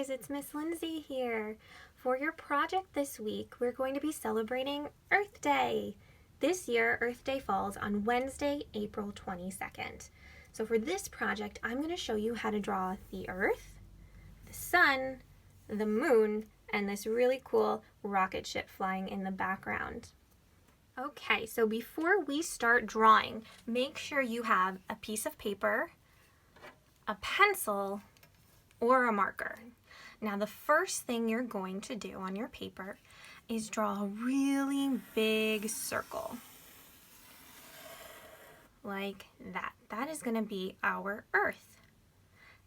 guys, it's Miss Lindsay here. For your project this week, we're going to be celebrating Earth Day. This year, Earth Day falls on Wednesday, April 22nd. So for this project, I'm going to show you how to draw the Earth, the Sun, the Moon, and this really cool rocket ship flying in the background. Okay, so before we start drawing, make sure you have a piece of paper, a pencil, or a marker. Now the first thing you're going to do on your paper is draw a really big circle. Like that. That is going to be our Earth.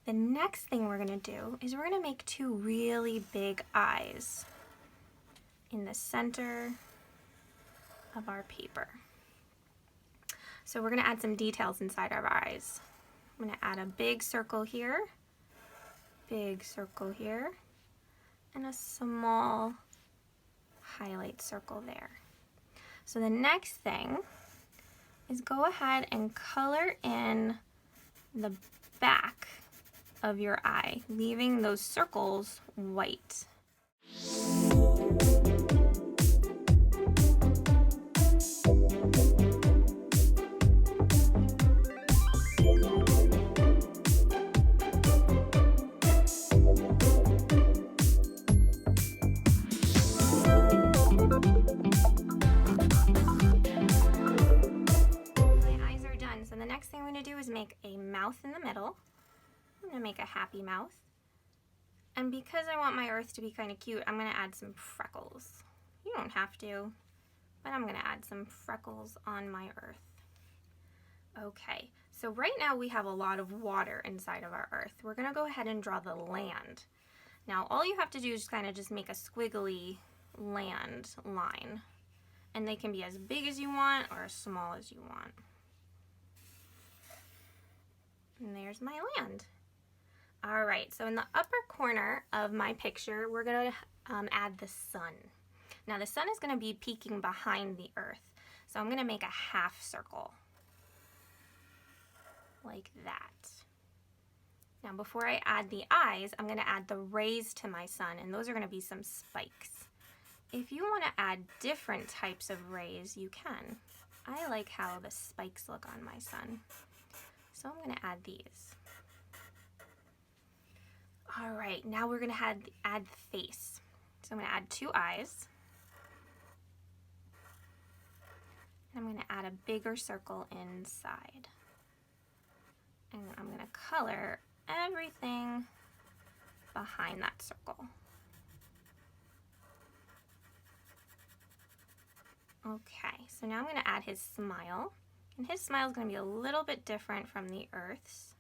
The next thing we're going to do is we're going to make two really big eyes in the center of our paper. So we're going to add some details inside our eyes. I'm going to add a big circle here, big circle here, and a small highlight circle there. So the next thing is go ahead and color in the back of your eye, leaving those circles white. So the next thing we're going to do is make a mouth in the middle. I'm going to make a happy mouth. And because I want my Earth to be kind of cute, I'm going to add some freckles. You don't have to, but I'm going to add some freckles on my Earth. Okay, so right now we have a lot of water inside of our Earth. We're going to go ahead and draw the land. Now all you have to do is kind of just make a squiggly land line. And they can be as big as you want or as small as you want. And there's my land. All right, so in the upper corner of my picture, we're going to add the sun. Now the sun is going to be peeking behind the Earth. So I'm going to make a half circle. Like that. Now before I add the eyes, I'm going to add the rays to my sun, and those are going to be some spikes. If you want to add different types of rays, you can. I like how the spikes look on my sun. So I'm going to add these. All right, now we're going to add the face. So I'm going to add two eyes. And I'm going to add a bigger circle inside. And I'm going to color everything behind that circle. Okay, so now I'm going to add his smile. And his smile is going to be a little bit different from the Earth's.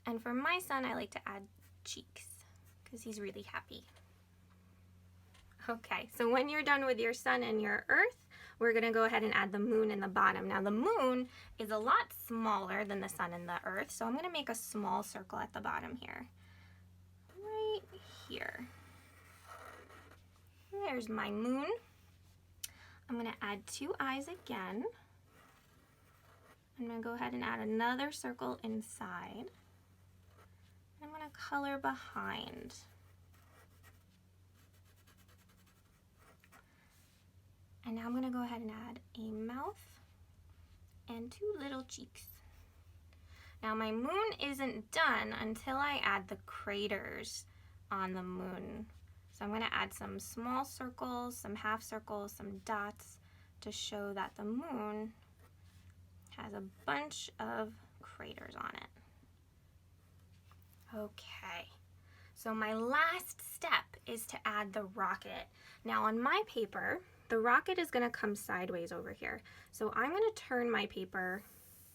And for my son, I like to add cheeks because he's really happy. Okay, so when you're done with your sun and your Earth, we're going to go ahead and add the moon in the bottom. Now the moon is a lot smaller than the sun and the Earth, so I'm going to make a small circle at the bottom here. Right here. There's my moon. I'm going to add two eyes again. I'm going to go ahead and add another circle inside. I'm going to color behind. And now I'm going to go ahead and add a mouth and two little cheeks. Now my moon isn't done until I add the craters on the moon. So I'm going to add some small circles, some half circles, some dots to show that the moon has a bunch of craters on it. Okay, so my last step is to add the rocket. Now on my paper, the rocket is going to come sideways over here. So I'm going to turn my paper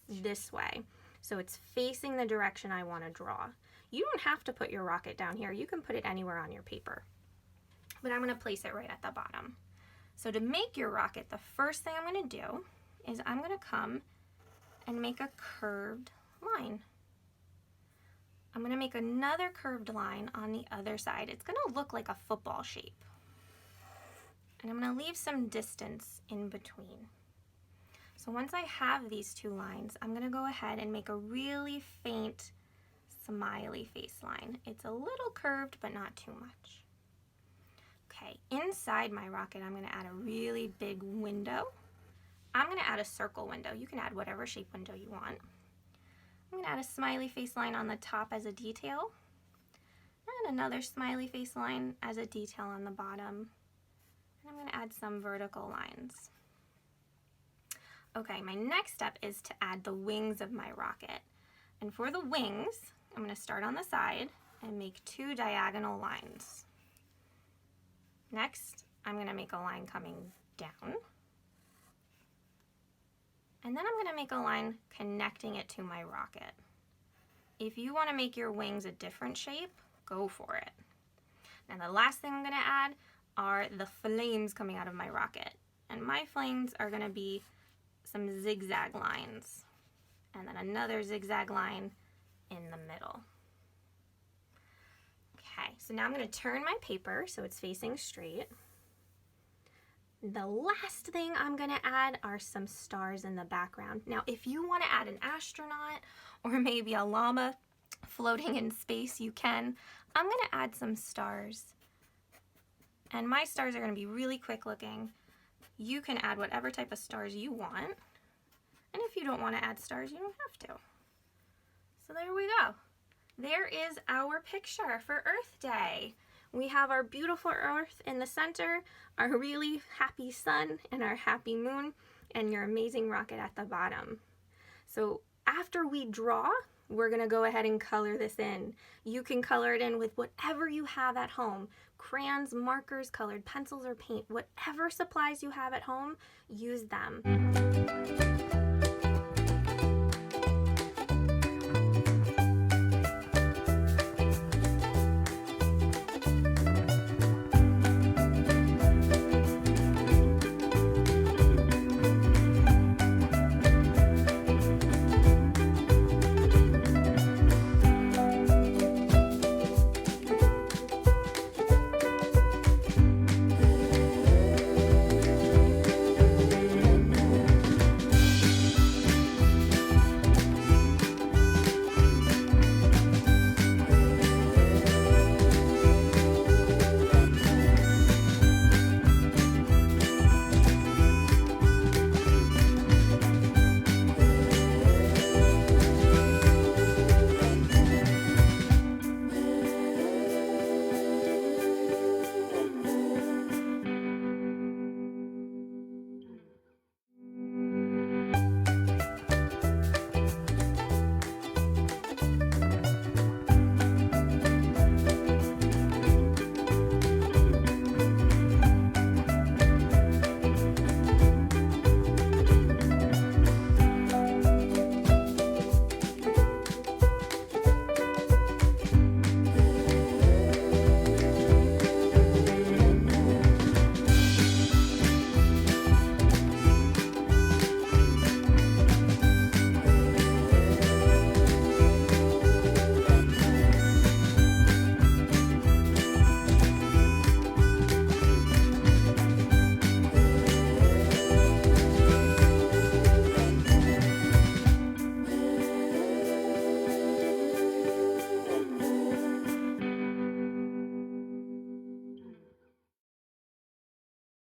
this way so it's facing the direction I want to draw. You don't have to put your rocket down here. You can put it anywhere on your paper. But I'm going to place it right at the bottom. So to make your rocket, the first thing I'm going to do is I'm going to come and make a curved line. I'm going to make another curved line on the other side. It's going to look like a football shape. And I'm going to leave some distance in between. So So once I have these two lines, I'm gonna go ahead and make a really faint smiley face line. It's a little curved, but not too much. Okay, inside my rocket, I'm gonna add a really big window. I'm gonna add a circle window. You can add whatever shape window you want. I'm gonna add a smiley face line on the top as a detail, and another smiley face line as a detail on the bottom. And I'm gonna add some vertical lines. Okay, my next step is to add the wings of my rocket. And for the wings, I'm gonna start on the side and make 2 diagonal lines. Next, I'm gonna make a line coming down. And then I'm gonna make a line connecting it to my rocket. If you wanna make your wings a different shape, go for it. Now the last thing I'm gonna add are the flames coming out of my rocket. And my flames are gonna be some zigzag lines. And then another zigzag line in the middle. Okay, so now I'm going to turn my paper so it's facing straight. The last thing I'm going to add are some stars in the background. Now, if you want to add an astronaut or maybe a llama floating in space, you can. I'm going to add some stars. And my stars are going to be really quick looking. You can add whatever type of stars you want. And if you don't want to add stars, you don't have to. So there we go. There is our picture for Earth Day. We have our beautiful Earth in the center, our really happy sun and our happy moon, and your amazing rocket at the bottom. So after we draw, we're gonna go ahead and color this in. You can color it in with whatever you have at home. Crayons, markers, colored pencils, or paint. Whatever supplies you have at home, use them.